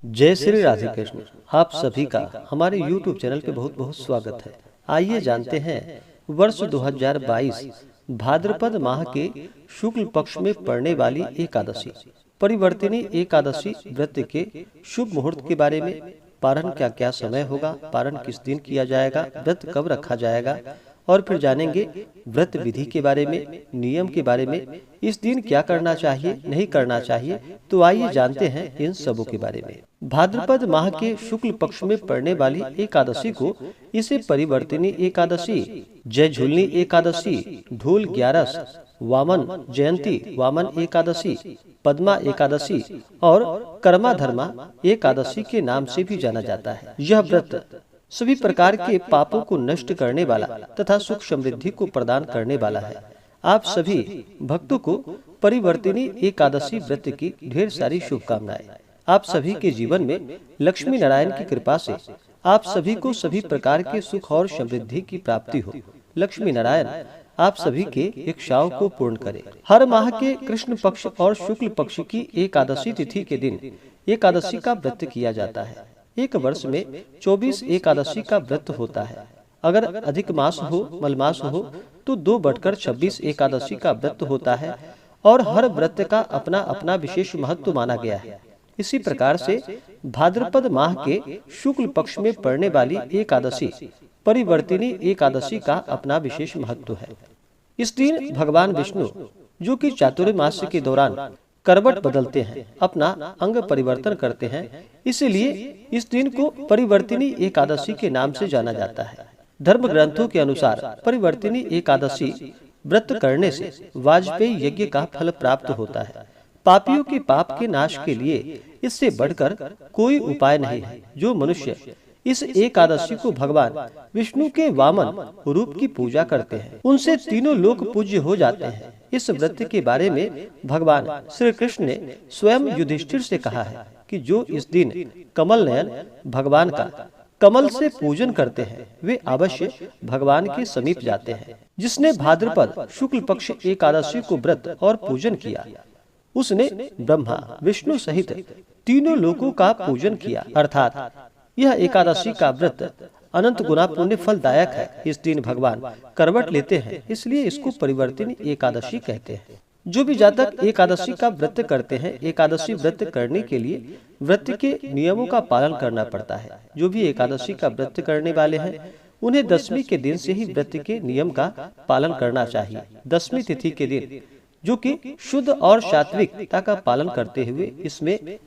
जय श्री राधे कृष्ण। आप सभी का हमारे YouTube चैनल पे बहुत बहुत स्वागत है। आइए जानते हैं वर्ष 2022 भाद्रपद माह के शुक्ल पक्ष में पड़ने वाली एकादशी परिवर्तिनी एकादशी व्रत के शुभ मुहूर्त के बारे में। पारण क्या क्या समय होगा, पारण किस दिन किया जाएगा, व्रत कब रखा जाएगा, और फिर जानेंगे व्रत विधि के बारे में, नियम के बारे में, इस दिन क्या करना चाहिए नहीं करना चाहिए। तो आइए जानते हैं इन सबों के बारे में। भाद्रपद माह के शुक्ल पक्ष में पड़ने वाली एकादशी को इसे परिवर्तिनी एकादशी, जय झूलनी एकादशी, धूल ग्यारस, वामन जयंती, वामन एकादशी, पद्मा एकादशी और कर्मा धर्मा एकादशी के नाम से भी जाना जाता है। यह व्रत सभी प्रकार के पापों को नष्ट करने वाला तथा सुख समृद्धि को प्रदान करने वाला है। आप सभी भक्तों को परिवर्तिनी एकादशी व्रत की ढेर सारी शुभकामनाएं। आप सभी के जीवन में लक्ष्मी नारायण की कृपा से आप सभी को सभी प्रकार के सुख और समृद्धि की प्राप्ति हो। लक्ष्मी नारायण आप सभी के इच्छाओं को पूर्ण करें। हर माह के कृष्ण पक्ष और शुक्ल पक्ष की एकादशी तिथि के दिन एकादशी का व्रत किया जाता है। एक वर्ष में 24 एकादशी का व्रत होता है। अगर अधिक मास हो, मलमास हो, तो 2/26 एकादशी का व्रत होता है और हर व्रत का अपना अपना विशेष महत्व माना गया है। इसी प्रकार से भाद्रपद माह के शुक्ल पक्ष में पड़ने वाली एकादशी परिवर्तिनी एकादशी का अपना विशेष महत्व है। इस दिन भगवान विष्णु, जो कि चातुर्मास के दौरान करवट बदलते हैं, अपना अंग परिवर्तन करते हैं, इसलिए इस दिन को परिवर्तिनी एकादशी के नाम से जाना जाता है। धर्म ग्रंथों के अनुसार परिवर्तिनी एकादशी व्रत करने से वाजपेयी यज्ञ का फल प्राप्त होता है। पापियों के पाप के नाश के लिए इससे बढ़कर कोई उपाय नहीं है। जो मनुष्य इस एकादशी को भगवान विष्णु के वामन रूप की पूजा करते हैं, उनसे तीनों लोक पूज्य हो जाते हैं। इस व्रत के बारे में भगवान श्री कृष्ण ने स्वयं युधिष्ठिर से कहा है कि जो इस दिन कमल नयन भगवान का कमल से पूजन करते हैं, वे अवश्य भगवान के समीप जाते हैं। जिसने भाद्रपद शुक्ल पक्ष एकादशी को व्रत और पूजन किया, उसने ब्रह्मा विष्णु सहित तीनों लोकों का पूजन किया। अर्थात यह एकादशी का व्रत अनंत गुना पुण्य फलदायक है। इस दिन भगवान करवट लेते हैं, इसलिए इसको परिवर्तिनी एकादशी कहते हैं। जो भी जातक एकादशी का व्रत करते हैं, एकादशी व्रत करने के लिए व्रत के नियमों का पालन करना पड़ता है। जो भी एकादशी का व्रत करने वाले हैं, उन्हें दशमी के दिन से ही व्रत के नियम का पालन करना चाहिए। दशमी तिथि के दिन, जो कि शुद्ध और सात्विकता का पालन करते हुए,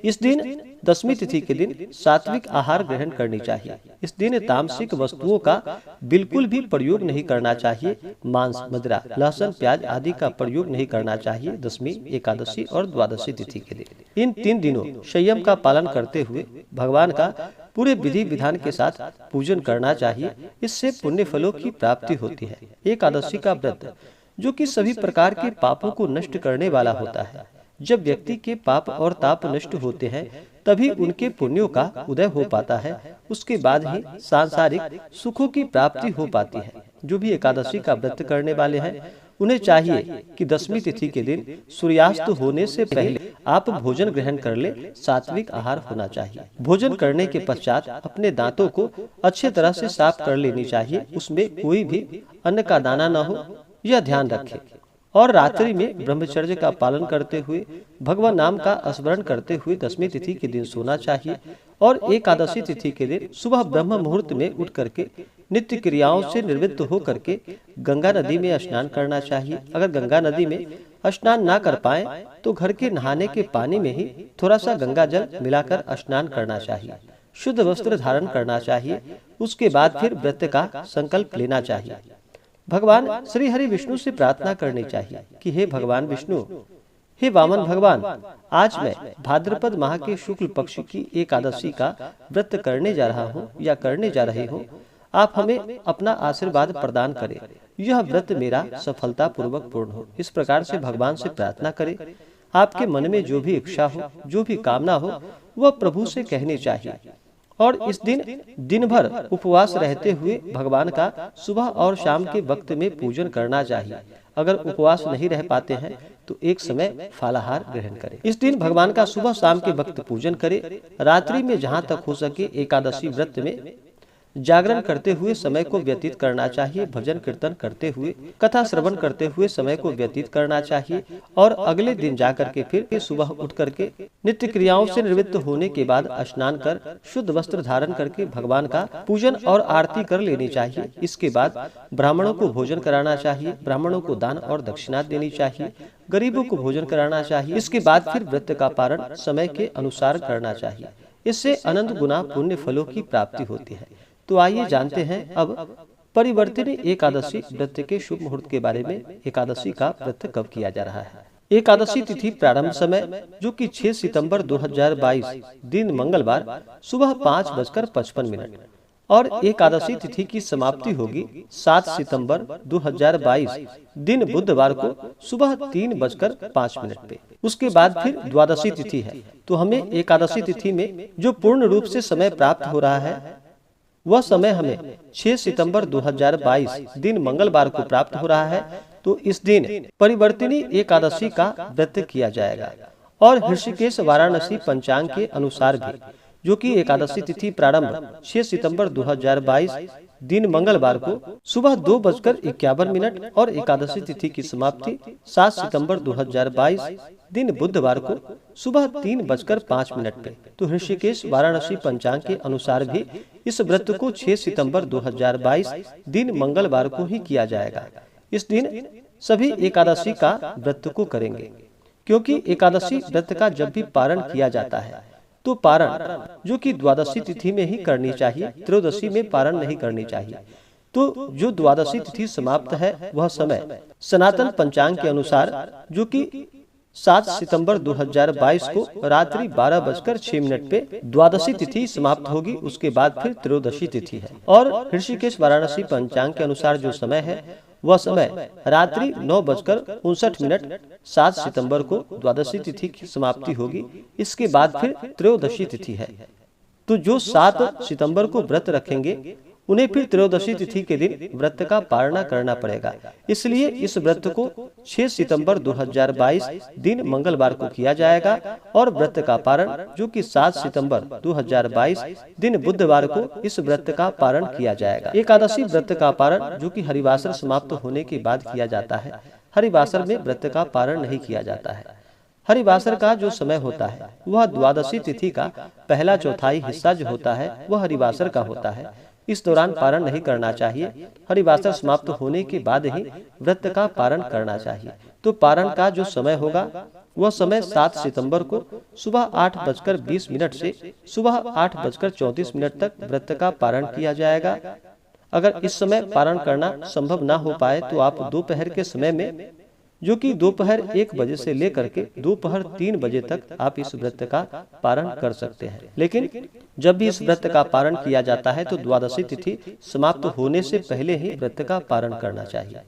इस दिन दशमी तिथि के दिन सात्विक आहार ग्रहण करनी चाहिए। इस दिन तामसिक वस्तुओं का बिल्कुल भी प्रयोग नहीं करना चाहिए। मांस, मदिरा, लहसुन, प्याज आदि का प्रयोग नहीं करना चाहिए। दशमी, एकादशी और द्वादशी तिथि के दिन इन 3 दिनों संयम का पालन करते हुए भगवान का पूरे विधि विधान के साथ पूजन करना चाहिए। इससे पुण्य फलों की प्राप्ति होती है। एकादशी का व्रत, जो कि सभी प्रकार के पापों को नष्ट करने वाला होता है। जब व्यक्ति के पाप और ताप नष्ट होते हैं, तभी उनके पुण्यों का उदय हो पाता है। उसके बाद ही सांसारिक सुखों की प्राप्ति हो पाती है। जो भी एकादशी का व्रत करने वाले हैं, उन्हें चाहिए कि दशमी तिथि के दिन सूर्यास्त होने से पहले आप भोजन ग्रहण कर ले। सात्विक आहार होना चाहिए। भोजन करने के पश्चात अपने दांतों को अच्छे तरह से साफ कर लेनी चाहिए। उसमें कोई भी अन्न का दाना न हो, यह ध्यान रखें। और रात्रि में ब्रह्मचर्य का पालन करते हुए भगवान नाम का स्मरण करते हुए दशमी तिथि के दिन सोना चाहिए। और एकादशी तिथि के दिन सुबह ब्रह्म मुहूर्त में उठ करके नित्य क्रियाओं से निवृत्त हो करके गंगा नदी में स्नान करना चाहिए। अगर गंगा नदी में स्नान ना कर पाए, तो घर के नहाने के पानी में ही थोड़ा सा गंगा जल मिलाकर स्नान करना चाहिए। शुद्ध वस्त्र धारण करना चाहिए। उसके बाद फिर व्रत का संकल्प लेना चाहिए। भगवान श्री हरि विष्णु से प्रार्थना करनी चाहिए कि हे भगवान विष्णु, हे वामन भगवान, आज मैं भाद्रपद माह के शुक्ल पक्ष की एकादशी का व्रत करने जा रहा हूँ या करने जा रही हूँ। आप हमें अपना आशीर्वाद प्रदान करें। यह व्रत मेरा सफलता पूर्वक पूर्ण हो। इस प्रकार से भगवान से प्रार्थना करें। आपके मन में जो भी इच्छा हो, जो भी कामना हो, वह प्रभु से कहनी चाहिए। और इस दिन दिन भर उपवास रहते हुए भगवान का सुबह और शाम के वक्त में पूजन करना चाहिए। अगर उपवास नहीं रह पाते हैं, तो एक समय फालाहार ग्रहण करें। इस दिन भगवान का सुबह शाम के वक्त पूजन करें। रात्रि में जहाँ तक हो सके एकादशी व्रत में जागरण करते हुए समय को व्यतीत करना चाहिए। भजन कीर्तन करते हुए, कथा श्रवण करते हुए समय को व्यतीत करना चाहिए और अगले दिन जाकर के फिर सुबह उठ करके नित्य क्रियाओं से निवृत्त होने के बाद स्नान कर शुद्ध वस्त्र धारण करके भगवान का पूजन और आरती कर लेनी चाहिए। इसके बाद ब्राह्मणों को भोजन कराना चाहिए, ब्राह्मणों को दान और दक्षिणा देनी चाहिए, गरीबों को भोजन कराना चाहिए। इसके बाद फिर व्रत का पारण समय के अनुसार करना चाहिए। इससे अनंत गुना पुण्य फलों की प्राप्ति होती है। तो आइए जानते हैं अब परिवर्तिनी एकादशी व्रत के शुभ मुहूर्त के बारे में। एकादशी का व्रत कब किया जा रहा है? एकादशी तिथि प्रारंभ समय जो कि 6 सितंबर 2022 दिन मंगलवार सुबह 5:55 और एकादशी तिथि की समाप्ति होगी 7 सितंबर 2022 दिन बुधवार को सुबह 3:05 पे। उसके बाद फिर द्वादशी तिथि है। तो हमें एकादशी तिथि में जो पूर्ण रूप से समय प्राप्त हो रहा है वह समय हमें 6 सितंबर 2022 दिन मंगलवार को प्राप्त हो रहा है। तो इस दिन परिवर्तिनी एकादशी का व्रत किया जाएगा और ऋषिकेश वाराणसी पंचांग के अनुसार भी जो कि एकादशी तिथि प्रारंभ 6 सितंबर 2022 दिन मंगलवार को सुबह 2:51 और एकादशी तिथि की समाप्ति 7 सितंबर 2022 दिन बुधवार को सुबह 3:05 पे। तो ऋषिकेश वाराणसी पंचांग के अनुसार भी इस व्रत को 6 सितंबर 2022 दिन मंगलवार को ही किया जाएगा। इस दिन सभी एकादशी का व्रत को करेंगे, क्योंकि एकादशी व्रत का जब भी पारण किया जाता है तो पारण जो कि द्वादशी तिथि में ही करनी चाहिए, त्रयोदशी में पारण नहीं करनी चाहिए। तो जो द्वादशी तिथि समाप्त है वह समय सनातन पंचांग के अनुसार जो कि 7 सितंबर 2022 को रात्रि 12:06 पे द्वादशी तिथि समाप्त होगी। उसके बाद फिर त्रयोदशी तिथि है और ऋषिकेश वाराणसी पंचांग के अनुसार जो समय है वह समय रात्रि 9:59 7 सितंबर को द्वादशी तिथि की समाप्ति होगी। इसके बाद फिर त्रयोदशी तिथि है। तो जो 7 सितंबर को व्रत रखेंगे उन्हें फिर त्रयोदशी तिथि के दिन व्रत का पारणा करना पड़ेगा। इसलिए इस व्रत को 6 सितंबर 2022 दिन मंगलवार को किया जाएगा और व्रत का पारण जो कि 7 सितंबर 2022 दिन बुधवार को इस व्रत का पारण किया जाएगा। एकादशी व्रत का पारण जो कि हरिवासर समाप्त होने के बाद किया जाता है। हरिवासर में व्रत का पारण नहीं किया जाता है। हरिवासर का जो समय होता है वह द्वादशी तिथि का पहला चौथाई हिस्सा जो होता है वह हरिवासर का होता है। इस दौरान पारण नहीं करना चाहिए। हरिवासर समाप्त होने के बाद ही व्रत का पारण करना चाहिए। तो पारण का जो समय होगा वह समय 7 सितंबर को सुबह 8:20 से सुबह 8:34 तक व्रत का पारण किया जाएगा। अगर इस समय पारण करना संभव ना हो पाए तो आप दोपहर के समय में जो कि दोपहर 1 बजे से लेकर के दोपहर 3 बजे तक आप इस व्रत का पारण कर सकते हैं। लेकिन जब भी इस व्रत का पारण किया जाता है तो द्वादशी तिथि समाप्त होने से पहले ही व्रत का पारण करना चाहिए।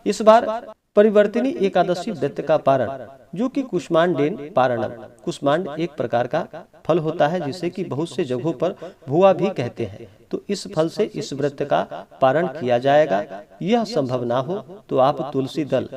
इस बार परिवर्तिनी एकादशी व्रत का पारण जो कि कुष्मांडेन पारणम, कुष्मांड एक प्रकार का फल होता है जिसे कि बहुत से जगहों पर भुआ भी कहते हैं। तो इस फल से इस व्रत का पारण किया जाएगा। यह संभव ना हो तो आप तुलसी दल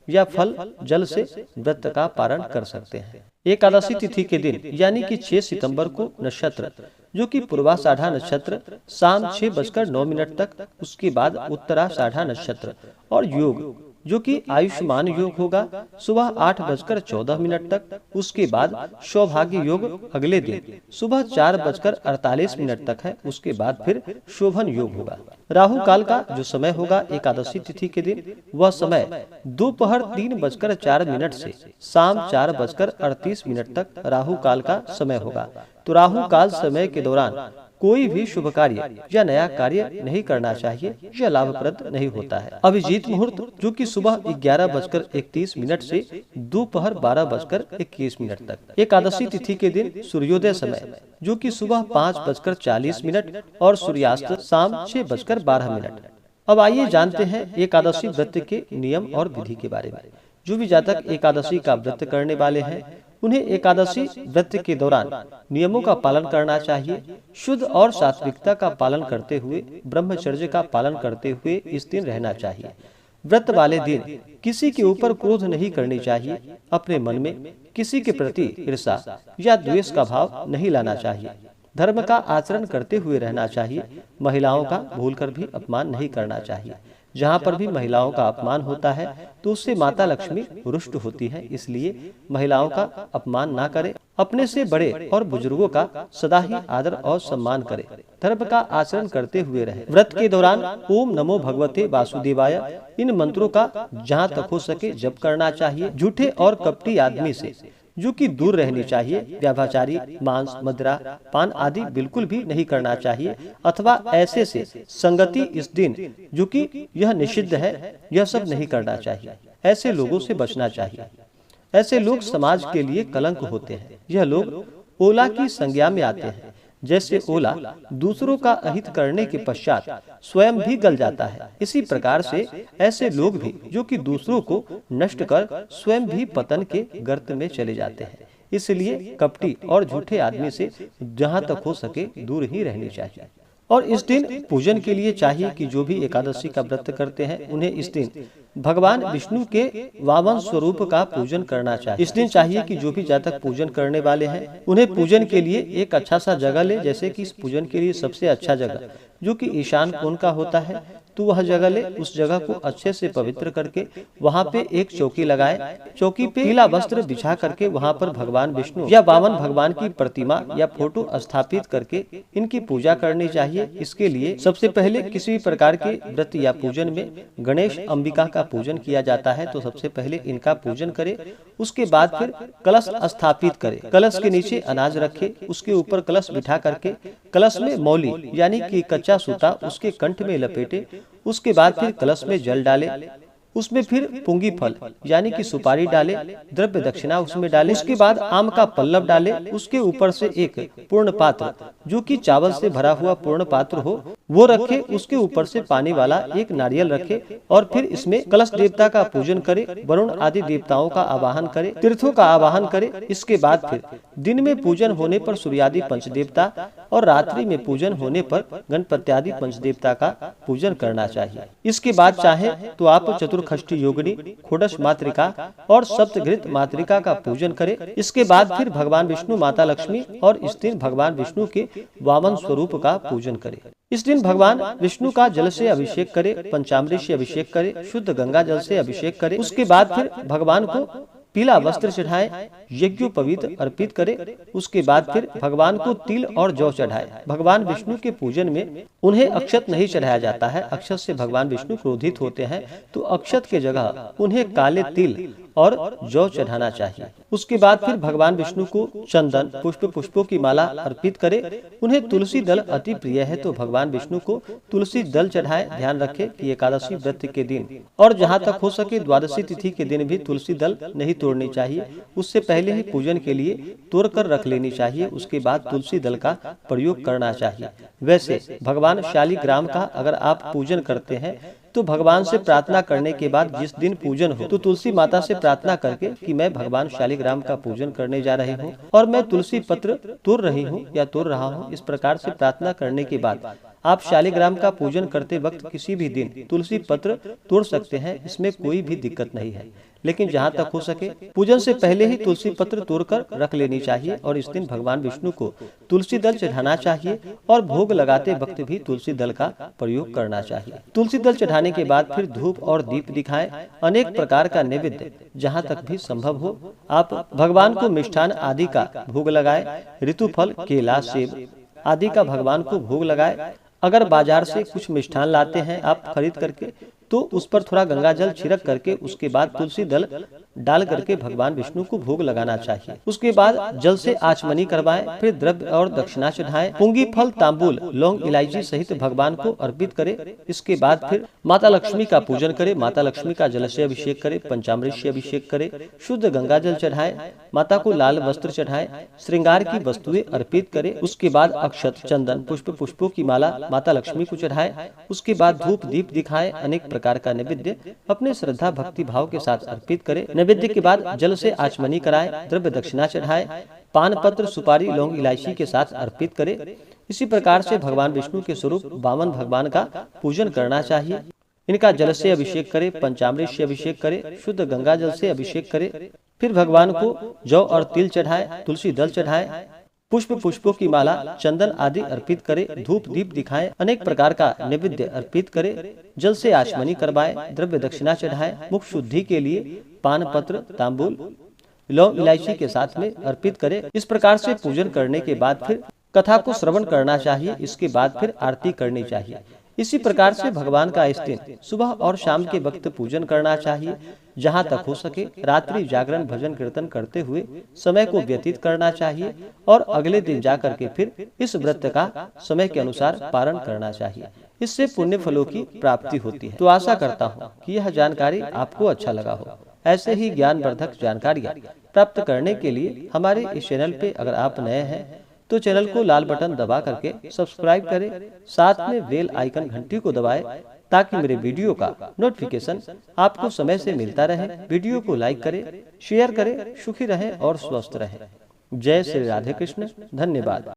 या फल जल से व्रत का पारण कर सकते हैं। एकादशी तिथि के दिन यानी कि 6 सितंबर को नक्षत्र जो कि पूर्वाषाढ़ा नक्षत्र शाम 6:09 तक, उसके बाद उत्तराषाढ़ा नक्षत्र और योग जो कि आयुष्मान योग होगा सुबह 8:14 तक। उसके बाद सौभाग्य योग अगले दिन सुबह 4:48 तक है। उसके बाद फिर शोभन योग होगा। राहु काल का जो समय होगा एकादशी तिथि के दिन वह समय दोपहर 3:04 से शाम 4:38 तक राहु काल का समय होगा। तो राहु काल समय के दौरान कोई भी शुभ कार्य या नया कार्य नहीं करना चाहिए, यह लाभप्रद नहीं होता है। अभिजीत मुहूर्त जो कि सुबह 11:31 से दोपहर 12:21 तक। एकादशी तिथि के दिन सूर्योदय समय जो कि सुबह 5:40 और सूर्यास्त शाम 6:12। अब आइए जानते हैं एकादशी व्रत के नियम और विधि के बारे में। जो भी जातक एकादशी का व्रत करने वाले हैं उन्हें एकादशी व्रत के दौरान नियमों का पालन करना चाहिए। शुद्ध और सात्विकता का पालन करते हुए, ब्रह्मचर्य का पालन करते हुए इस दिन रहना चाहिए। व्रत वाले दिन किसी के ऊपर क्रोध नहीं करनी चाहिए। अपने मन में किसी के प्रति ईर्ष्या या द्वेष का भाव नहीं लाना चाहिए। धर्म का आचरण करते हुए रहना चाहिए। महिलाओं का भूलकर भी अपमान नहीं करना चाहिए। जहाँ पर भी महिलाओं का अपमान होता है तो उससे माता लक्ष्मी रुष्ट होती है, इसलिए महिलाओं का अपमान ना करें। अपने से बड़े और बुजुर्गों का सदा ही आदर और सम्मान करें। धर्म का आचरण करते हुए रहे। व्रत के दौरान ओम नमो भगवते वासुदेवाय इन मंत्रों का जहाँ तक हो सके जप करना चाहिए। झूठे और कपटी आदमी से जो कि दूर रहनी चाहिए। व्याभिचारी, मांस, मदिरा, पान आदि बिल्कुल भी नहीं करना चाहिए, अथवा ऐसे से संगति इस दिन जो कि यह निषिद्ध है, यह सब नहीं करना चाहिए। ऐसे लोगों से बचना चाहिए। ऐसे लोग समाज के लिए कलंक होते हैं। यह लोग ओला की संज्ञा में आते हैं। जैसे ओला दूसरों का अहित करने के पश्चात स्वयं भी गल जाता है, इसी प्रकार से ऐसे लोग भी जो कि दूसरों को नष्ट कर स्वयं भी पतन के गर्त में चले जाते हैं। इसलिए कपटी और झूठे आदमी से जहाँ तक हो सके दूर ही रहनी चाहिए। और इस दिन पूजन के लिए चाहिए कि जो भी एकादशी का व्रत करते हैं उन्हें इस दिन भगवान विष्णु के वामन स्वरूप का पूजन करना चाहिए। इस दिन चाहिए कि जो भी जातक पूजन करने वाले हैं उन्हें पूजन के लिए एक अच्छा सा जगह ले। जैसे कि इस पूजन के लिए सबसे अच्छा जगह जो कि ईशान कोण का होता है, तो वह जगह ले। उस जगह को अच्छे से पवित्र करके वहाँ पे एक चौकी लगाए। चौकी पे पीला वस्त्र बिछा करके वहाँ पर भगवान विष्णु या वामन भगवान की प्रतिमा या फोटो स्थापित करके इनकी पूजा करनी चाहिए। इसके लिए सबसे पहले किसी भी प्रकार के व्रत या पूजन में गणेश अंबिका का पूजन किया जाता है, तो सबसे पहले इनका पूजन करे। उसके बाद फिर कलश स्थापित करे। कलश के नीचे अनाज रखे, उसके ऊपर कलश बिठा करके कलश में मौली यानी कि कच्चा सूता उसके कंठ में लपेटे। उसके बाद फिर कलश में जल डाले, उसमें फिर पुंगी फल यानी कि सुपारी डाले, द्रव्य दक्षिणा उसमें डाले। उसके बाद आम का पल्लव डाले। उसके ऊपर से एक पूर्ण पात्र जो कि चावल से भरा हुआ पूर्ण पात्र हो वो रखे। उसके ऊपर से पानी वाला एक नारियल रखे और फिर इसमें कलश देवता का पूजन करे, वरुण आदि देवताओं का आवाहन करे, तीर्थों का आवाहन करे। इसके बाद फिर दिन में पूजन होने पर सूर्यादि पंचदेवता और रात्रि में पूजन होने पर गणपत्यादि पंचदेवता का पूजन करना चाहिए। इसके बाद चाहे तो आप चतुर्खष्टी योगिनी, खोडश मातृका और सप्तघृत मातृका का पूजन करें। इसके बाद फिर भगवान विष्णु, माता लक्ष्मी और इस दिन भगवान विष्णु के वामन स्वरूप का पूजन करें। इस दिन भगवान विष्णु का जल से अभिषेक करे, पंचामृत से अभिषेक करे, शुद्ध गंगा जल से अभिषेक करे। उसके बाद फिर भगवान को पीला वस्त्र चढ़ाए, यज्ञोपवीत अर्पित करे। उसके बाद फिर भगवान को तिल और जौ चढ़ाए। भगवान विष्णु के पूजन में उन्हें अक्षत नहीं चढ़ाया जाता है। अक्षत से भगवान विष्णु क्रोधित होते हैं, तो अक्षत के जगह उन्हें काले तिल और जौ चढ़ाना चाहिए। उसके बाद फिर भगवान विष्णु को चंदन, पुष्पों की माला अर्पित करे। उन्हें तुलसी दल अति प्रिय है, तो भगवान विष्णु को तुलसी दल चढ़ाए। ध्यान रखें कि एकादशी व्रत के दिन और जहाँ तक हो सके द्वादशी तिथि के दिन भी तुलसी दल नहीं तोड़नी चाहिए। उससे पहले ही पूजन के लिए तोड़ कर रख लेनी चाहिए। उसके बाद तुलसी दल का प्रयोग करना चाहिए। वैसे भगवान शालिग्राम का अगर आप पूजन करते हैं तो भगवान से प्रार्थना करने के बाद जिस दिन पूजन हो तो तुलसी माता से प्रार्थना करके कि मैं भगवान शालिग्राम का पूजन करने जा रही हूँ और मैं तुलसी पत्र तोड़ रही हूँ या तोड़ रहा हूँ, इस प्रकार से प्रार्थना करने के बाद आप शालिग्राम का पूजन करते वक्त किसी भी दिन तुलसी पत्र तोड़ सकते हैं। इसमें कोई भी दिक्कत नहीं है, लेकिन जहाँ तक हो सके पूजन से पहले ही तुलसी पत्र तोड़कर रख लेनी चाहिए। और इस दिन भगवान विष्णु को तुलसी दल चढ़ाना चाहिए और भोग लगाते वक्त भी तुलसी दल का प्रयोग करना चाहिए। तुलसी दल चढ़ाने के बाद फिर धूप और दीप दिखाएं। अनेक प्रकार का नैवेद्य जहाँ तक भी संभव हो आप भगवान को मिष्ठान आदि का भोग लगाए। ऋतु फल, केला, सेब आदि का भगवान को भोग लगाए। अगर बाजार से कुछ मिष्ठान लाते हैं आप खरीद करके तो उस पर थोड़ा गंगा जल छिड़क करके उसके बाद तुलसी दल डाल करके भगवान विष्णु को भोग लगाना चाहिए। उसके बाद जल से आचमनी करवाएं, फिर द्रव्य और दक्षिणा चढ़ाएं। पुंगी फल, तांबूल, लौंग, इलायची सहित भगवान को अर्पित करें। इसके बाद फिर माता लक्ष्मी का पूजन करें। माता लक्ष्मी का जल से अभिषेक करें, पंचामृत से अभिषेक करें, शुद्ध गंगा जल चढ़ाए, माता को लाल वस्त्र चढ़ाए, श्रृंगार की वस्तुएं अर्पित करें। उसके बाद अक्षत, चंदन, पुष्पों की माला माता लक्ष्मी को चढ़ाए। उसके बाद धूप दीप दिखाए। अनेक प्रकार का नैवेद्य अपने श्रद्धा भक्ति भाव के साथ अर्पित करें। नैवेद्य के बाद जल से आचमनी कराए, द्रव्य दक्षिणा चढ़ाए, पान पत्र, सुपारी, लौंग, इलायची के साथ अर्पित करें। इसी प्रकार से भगवान विष्णु के स्वरूप वामन भगवान का पूजन करना चाहिए। इनका जल से अभिषेक करे, पंचामृत से अभिषेक करे, शुद्ध गंगा जल से अभिषेक करे। फिर भगवान को जौ और तिल चढ़ाए, तुलसी दल चढ़ाए, पुष्पों की माला, चंदन आदि अर्पित करे, धूप दीप दिखाए, अनेक प्रकार का नैवेद्य अर्पित करे, जल से आचमनी करवाए, द्रव्य दक्षिणा चढ़ाए, मुख शुद्धि के लिए पान पत्र, तांबूल, लौंग इलायची के साथ में अर्पित करे। इस प्रकार से पूजन करने के बाद फिर कथा को श्रवण करना चाहिए। इसके बाद फिर आरती करनी चाहिए। इसी प्रकार से भगवान का इस दिन सुबह और शाम के वक्त पूजन करना चाहिए। जहाँ तक हो सके रात्रि जागरण भजन कीर्तन करते हुए समय को व्यतीत करना चाहिए और अगले दिन जाकर के फिर इस व्रत का समय के अनुसार पारण करना चाहिए। इससे पुण्य फलों की प्राप्ति होती है। तो आशा करता हूँ कि यह जानकारी आपको अच्छा लगा हो। ऐसे ही ज्ञानवर्धक जानकारियाँ प्राप्त करने के लिए हमारे इस चैनल पे अगर आप नए हैं तो चैनल को लाल बटन दबा करके सब्सक्राइब करें, साथ में बेल आइकन घंटी को दबाएं ताकि मेरे वीडियो का नोटिफिकेशन आपको समय से मिलता रहे। वीडियो को लाइक करें, शेयर करें, सुखी रहें और स्वस्थ रहें। जय श्री राधे कृष्ण। धन्यवाद।